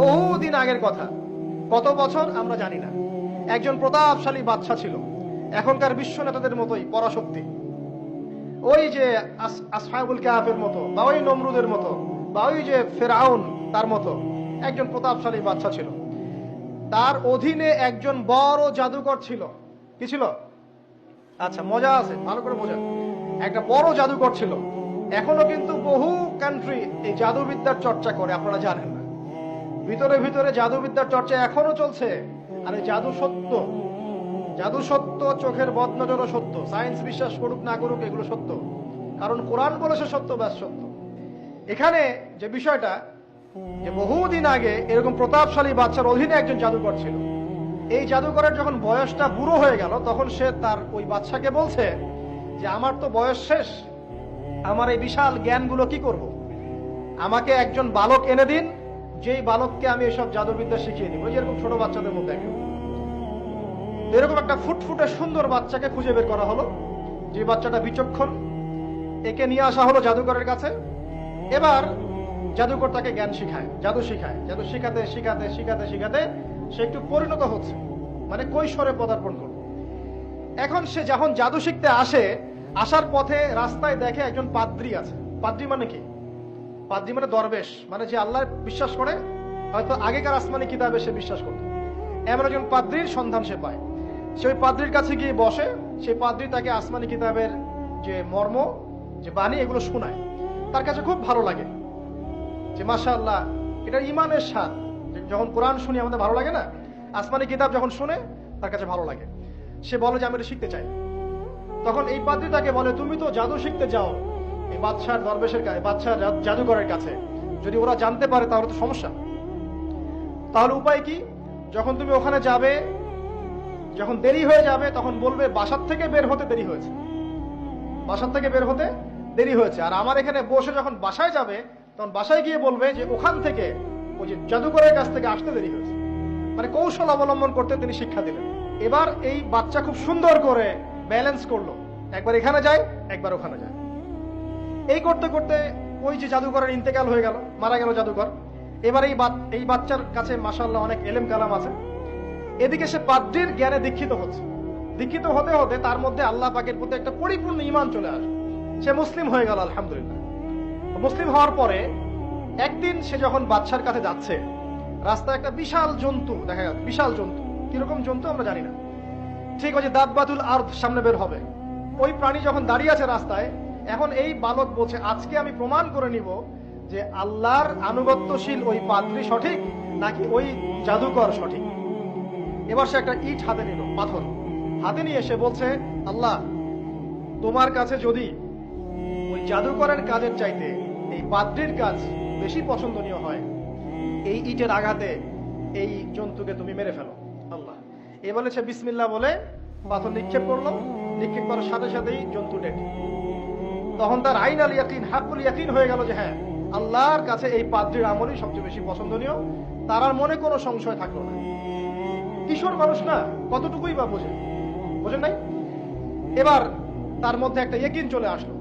বহুদিন আগের কথা, কত বছর আমরা জানি না। একজন প্রতাপশালী বাদশা ছিল, এখনকার বিশ্ব নেতাদের মতোই পরাশক্তি। ওই যে আসহাবুল কাহাফের মতো, বা ওই নমরুদের মতো, বা ওই যে ফেরাউন, তার মতো একজন প্রতাপশালী বাদশা ছিল। তার অধীনে একজন বড় জাদুকর ছিল। কি ছিল? আচ্ছা, মজা আছে, ভালো করে বোঝেন। একটা বড় জাদুকর ছিল। এখনো কিন্তু বহু কান্ট্রি এই জাদুবিদ্যার চর্চা করে, আপনারা জানেন না। ভিতরে ভিতরে জাদুবিদ্যার চর্চা এখনো চলছে। আর এই জাদু সত্য, জাদু সত্য, চোখের বদনজরও সত্য। সায়েন্স বিশ্বাস করুক না করুক, এগুলো সত্য, কারণ কোরআন বলেছে সত্য, ব্যাস সত্য। এখানে যে বিষয়টা, যে বহুদিন আগে এরকম প্রতাপশালী বাদশার অধীনে একজন জাদুকর ছিল। এই জাদুকরের যখন বয়সটা বুড়ো হয়ে গেল, তখন সে তার ওই বাদশাকে বলছে যে আমার তো বয়স শেষ, আমার এই বিশাল জ্ঞানগুলো কি করব? আমাকে একজন বালক এনে দিন, যেই বালককে আমি এসব জাদুবিদ্যা শিখিয়ে দিব। যেরকম ছোট বাচ্চাদের মধ্যে একজন, এরকম একটা ফুটফুটে সুন্দর বাচ্চাকে খুঁজে বের করা হলো, যে বাচ্চাটা বিচক্ষণ। একে নিয়ে আসা হলো জাদুকরের কাছে। এবার জাদুকর তাকে জ্ঞান শিখায়, জাদু শিখায়। জাদু শিখাতে শিখাতে শিখাতে শিখাতে সে একটু পরিণত হচ্ছে, মানে কৈশোরে পদার্পণ করল। এখন সে যখন জাদু শিখতে আসে, আসার পথে রাস্তায় দেখে একজন পাদ্রী আছে। পাদ্রী মানে কি? পাদ্রী মানে দরবেশ, মানে যে আল্লাহ বিশ্বাস করে, হয়তো আগেকার আসমানি কিতাবে সে বিশ্বাস করত। এমন একজন পাদ্রীর সন্ধান সে পায়। সে ওই পাদ্রীর কাছে গিয়ে বসে। সেই পাদ্রী তাকে আসমানি কিতাবের যে মর্ম, যে বাণী, এগুলো শোনায়। তার কাছে খুব ভালো লাগে যে মাশাআল্লাহ, এটা ইমানের স্বাদ। যখন কোরআন শুনি আমাদের ভালো লাগে না, আসমানি কিতাব যখন শুনে তার কাছে ভালো লাগে। সে বলে যে আমি এটা শিখতে চাই। তখন এই পাদ্রী তাকে বলে, তুমি তো জাদু শিখতে যাও এই বাদশার দরবেশের কাছে, বাদশার জাদুকরের কাছে, যদি ওরা জানতে পারে তাহলে তো সমস্যা। তাহলে উপায় কি? যখন তুমি ওখানে যাবে, যখন দেরি হয়ে যাবে, তখন বলবে বাসার থেকে বের হতে দেরি হয়েছে, বাসার থেকে বের হতে দেরি হয়েছে। আর আমার এখানে বসে যখন বাসায় যাবে, তখন বাসায় গিয়ে বলবে যে ওখান থেকে, ওই যে জাদুকরের কাছ থেকে আসতে দেরি হয়েছে। মানে কৌশল অবলম্বন করতে তিনি শিক্ষা দিলেন। এবার এই বাচ্চা খুব সুন্দর করে ব্যালেন্স করলো, একবার এখানে যায়, একবার ওখানে যায়। এই করতে করতে ওই যে জাদুকরের ইন্তেকাল হয়ে গেল, মারা গেল জাদুকর। এবার এই বাচ্চার কাছে মাশাআল্লাহ অনেক এলেম কালাম আছে। এদিকে সে পাদ্রীর জ্ঞানে দীক্ষিত হচ্ছে। দীক্ষিত হতে হতে তার মধ্যে আল্লাহ পাকের প্রতি একটা পরিপূর্ণ ঈমান চলে আসে। সে মুসলিম হয়ে গেল, আলহামদুলিল্লাহ। মুসলিম হওয়ার পরে একদিন সে যখন বাদশার কাছে যাচ্ছে, রাস্তায় একটা বিশাল জন্তু দেখা গেল। বিশাল জন্তু, কিরকম জন্তু আমরা জানি না। ঠিক আছে, দাব্বাতুল আরদ সামনে বের হবে। ওই প্রাণী যখন দাঁড়িয়ে আছে রাস্তায়, এখন এই বালক বলছে আজকে আমি প্রমাণ করে নিব যে আল্লাহর আনুগত্যশীল ওই পাদ্রী সঠিক নাকি ওই জাদুকর সঠিক। এবার সে একটা ইট হাতে নিল, পাথর হাতে নিয়ে সে বলছে, আল্লাহ, তোমার কাছে যদি ওই জাদুকরের কাজের চাইতে এই পাদ্রীর কাজ বেশি পছন্দনীয় হয়, এই ইটের আঘাতে এই জন্তুকে তুমি মেরে ফেলো আল্লাহ। এ বলে সে বিসমিল্লাহ বলে পাথর নিক্ষেপ করলো। নিক্ষেপ করার সাথে সাথেই জন্তু ডেড। তখন তার আইন আল ইয়াকিন, হাকুল ইয়াকিন হয়ে গেল যে হ্যাঁ, আল্লাহর কাছে এই পাদ্রীর আমলই সবচেয়ে বেশি পছন্দনীয়। তার আর মনে কোনো সংশয় থাকলো না। কিশোর মানুষ না, কতটুকুই বা বোঝেন নাই? এবার তার মধ্যে একটা ইয়াকিন চলে আসলো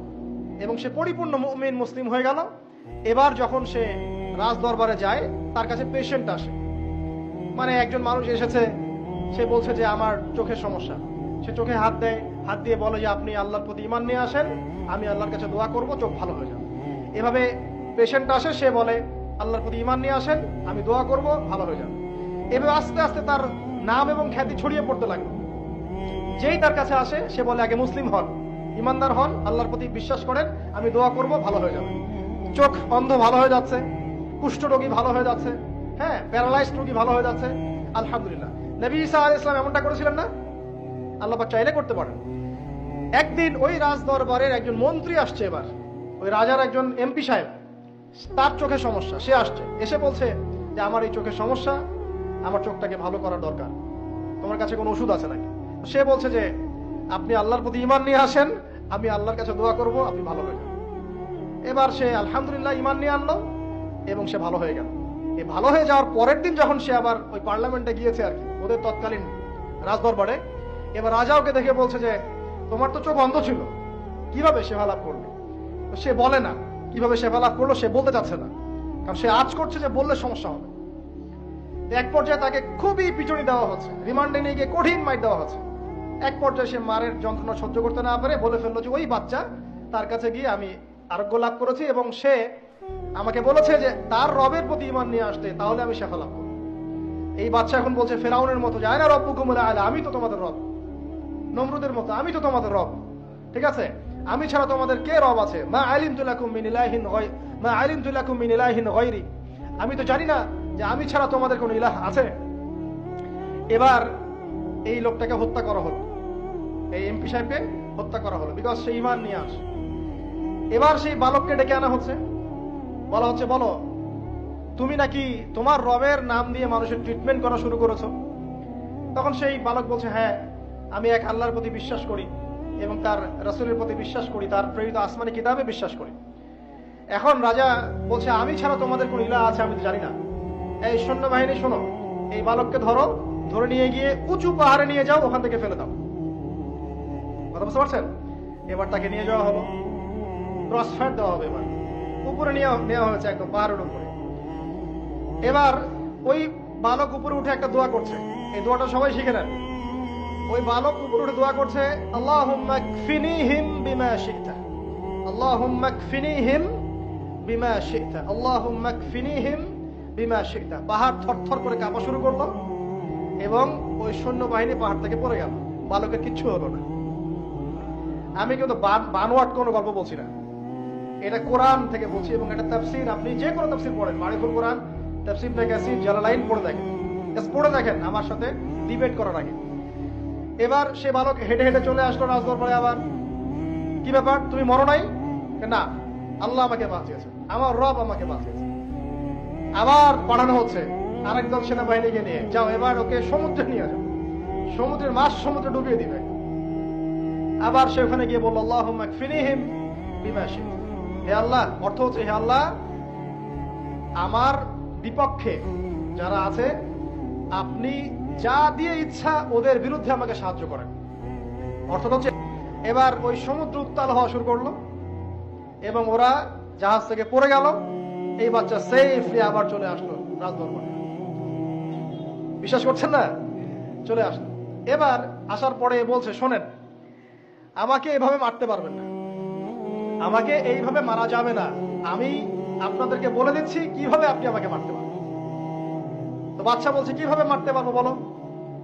এবং সে পরিপূর্ণ মুমিন মুসলিম হয়ে গেল। এবার যখন সে রাজ দরবারে যায়, তার কাছে পেশেন্ট আসে। মানে একজন মানুষ এসেছে, সে বলছে যে আমার চোখের সমস্যা। সে চোখে হাত দেয়, হাত দিয়ে বলে যে আপনি আল্লাহর প্রতি ঈমান নিয়ে আসেন, আমি আল্লাহর কাছে দোয়া করব, চোখ ভালো হয়ে যাবে। এভাবে পেশেন্ট আসে, সে বলে আল্লাহর প্রতি ঈমান নিয়ে আসেন, আমি দোয়া করব, ভালো হয়ে যাবে। এভাবে আস্তে আস্তে তার নাম এবং খ্যাতি ছড়িয়ে পড়তে লাগলো। যেই তার কাছে আসে, সে বলে আগে মুসলিম হন, ইমানদার হন, আল্লাহর প্রতি বিশ্বাস করেন, আমি দোয়া করব, ভালো হয়ে যাবে। চোখ অন্ধ ভালো হয়ে যাচ্ছে, কুষ্ঠ রোগী ভালো হয়ে যাচ্ছে, হ্যাঁ, প্যারালাইজড রোগী ভালো হয়ে যাচ্ছে, আলহামদুলিল্লাহ। নবী ঈসা আলাইহিস সালাম এমনটা করেছিলেন না? আল্লাহ পাক চাইলে করতে পারেন। একদিন ওই রাজ দরবারের একজন মন্ত্রী আসছে। এবার ওই রাজার একজন এমপি সাহেব, তার চোখের সমস্যা, সে আসছে। এসে বলছে যে আমার এই চোখের সমস্যা, আমার চোখটাকে ভালো করার দরকার, তোমার কাছে কোনো ওষুধ আছে নাকি? সে বলছে যে আপনি আল্লাহর প্রতি ঈমান নিয়ে আসেন, আমি আল্লাহর কাছে দোয়া করব, আপনি ভালো হয়ে যাবেন। এবার সে আলহামদুলিল্লাহ ঈমান নিয়ে আনলো এবং সে ভালো হয়ে গেল। এই ভালো হয়ে যাওয়ার পরের দিন যখন সে আবার ওই পার্লামেন্টে গিয়েছে আর কি, ওদের তৎকালীন রাজদরবারে, এবার রাজা ওকে দেখে বলছে যে তোমার তো চোখ অন্ধ ছিল, কিভাবে সেবা লাভ করবে? সে বলে না কিভাবে সেবা লাভ করলো, সে বলতে চাচ্ছে না, কারণ সে আজ করছে যে বললে সমস্যা হবে। এক পর্যায়ে তাকে খুবই পিটুনি দেওয়া হচ্ছে, রিমান্ডে নিয়ে গিয়ে কঠিন মাইর দেওয়া হচ্ছে। এক পর্যায়ে সে মারের যন্ত্রণা সহ্য করতে না পারে বলে ফেললো যে ওই বাচ্চা, তার কাছে গিয়ে আমি আরোগ্য লাভ করেছি এবং সে আমাকে বলেছে যে তার রবের প্রতি ঈমান নিয়ে আসতে, তাহলে আমি শেফা লাভ করব। এই বাচ্চা এখন বলছে ফেরাউনের মতো, যায় না রব্বুকুমুল আলা, আমি তো তোমাদের রব। নমরুদের মতো, আমি তো তোমাদের রব, ঠিক আছে, আমি ছাড়া তোমাদের কে রব আছে? মা আলিমতু লাকুম মিন ইলাহিন গায়রি, মা আলিমতু লাকুম মিন ইলাহিন গায়রি, আমি তো জানি না যে আমি ছাড়া তোমাদের কোনো ইলাহ আছে। এবার এই লোকটাকে হত্যা করা হলো, এই এমপি সাহেবকে হত্যা করা হলো, বিকজ সে ঈমান নিয়ে আসে। এবার সেই বালককে ডেকে আনা হচ্ছে, বলা হচ্ছে বলো তুমি নাকি তোমার রবের নাম দিয়ে মানুষের ট্রিটমেন্ট করা শুরু করেছো? তখন সেই বালক বলছে হ্যাঁ, আমি এক আল্লাহর প্রতি বিশ্বাস করি এবং তার রাসূলের প্রতি বিশ্বাস করি, তার প্রেরিত আসমানি কিতাবে বিশ্বাস করি। এখন রাজা বলছে আমি ছাড়া তোমাদের কোন ইলাহ আছে আমি তো জানি না। এই সৈন্যবাহিনী শোনো, এই বালককে ধরো, ধরে নিয়ে গিয়ে উঁচু পাহাড়ে নিয়ে যাও, ওখান থেকে ফেলে দাও। কথা বুঝতে পারছেন? এবার তাকে নিয়ে যাওয়া হলো, ক্রস ফায়ার দেওয়া হবে, এবার উপরে নেওয়া হয়েছে একদম পাহাড়ের উপরে। এবার ওই বালক উপরে উঠে একটা দোয়া করছে, এই দোয়াটা সবাই শিখে নেন। ওই বালক উপরে উঠে দোয়া করছে আল্লাহুম্মা কফিনিহিম বিমা শি'তা, আল্লাহুম্মা কফিনিহিম বিমা শি'তা, আল্লাহুম্মা কফিনিহিম বিমা শি'তা। পাহাড় থরথর করে কাঁপা শুরু করলো এবং ওই সৈন্যবাহিনী পাহাড় থেকে পড়ে গেল, বালকের কিচ্ছু হলো না। আমি কিন্তু বানোয়াট কোনো গল্প বলছি না, এটা কোরআন থেকে বলছি এবং এটা তাফসীর, আপনি যে কোনো তাফসীর পড়েন, মারিফুল কোরআন, তাফসীর ইবনে কাসির, জালালাইন পড়ে দেখেন, পড়ে দেখেন আমার সাথে ডিবেট করার আগে। এবার সে বালক হেঁটে হেঁটে চলে আসলো রাজদরবারে। আবার কি ব্যাপার, তুমি মরো নাই? না, আল্লাহ আমাকে বাঁচিয়েছে, আমার রব আমাকে বাঁচিয়েছে। আবার পাঠানো হচ্ছে আরেক দল সেনাবাহিনীকে নিয়ে, যাও এবার ওকে সমুদ্রে নিয়ে যাও, সমুদ্রের মাছ সমুদ্রে ডুবিয়ে দিবে। আবার সে ওখানে গিয়ে বলল আল্লাহুম্মা কফিনিহিম বিমা শি'তা, হে আল্লাহ, অর্থ হচ্ছে হে আল্লাহ, আমার বিপক্ষে যারা আছে আপনি যা দিয়ে ইচ্ছা ওদের বিরুদ্ধে আমাকে সাহায্য করেন। অর্থাৎ হচ্ছে এবার ওই সমুদ্র উত্তাল হওয়া শুরু করলো এবং ওরা জাহাজ থেকে পড়ে গেল। এই বাচ্চা সেফলি আবার চলে আসলো রাজদরবারে। বিশ্বাস করছেন না? চলে আসলো। এবার আসার পরে বলছে শোনেন, আমাকে এভাবে মারতে পারবেন না, আমাকে এইভাবে মারা যাবে না, আমি আপনাদেরকে বলে দিচ্ছি কিভাবে আপনি আমাকে মারতে পারবেন। তো বাচ্চা বলছে কিভাবে মারতে পারবো বলো?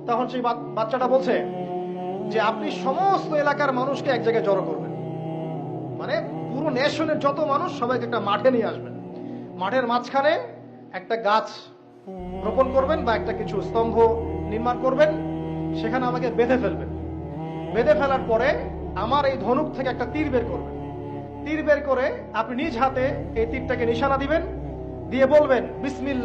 তখন সেই বাচ্চাটা বলছে যে আপনি সমস্ত এলাকার মানুষকে এক জায়গায় জড়ো করবেন, মানে পুরো নেশনের যত মানুষ সবাইকে একটা মাঠে নিয়ে আসবেন, মাঠের মাঝখানে একটা গাছ রোপণ করবেন বা একটা কিছু স্তম্ভ নির্মাণ করবেন, সেখানে আমাকে বেঁধে ফেলবেন। বেঁধে ফেলার পরে আমার এই ধনুক থেকে একটা তীর বের করবেন, তীর বের করে আপনি নিজ হাতে এই তীরটাকে নিশানা দিবেন, দিয়ে বলবেন বিসমিল্লাহ।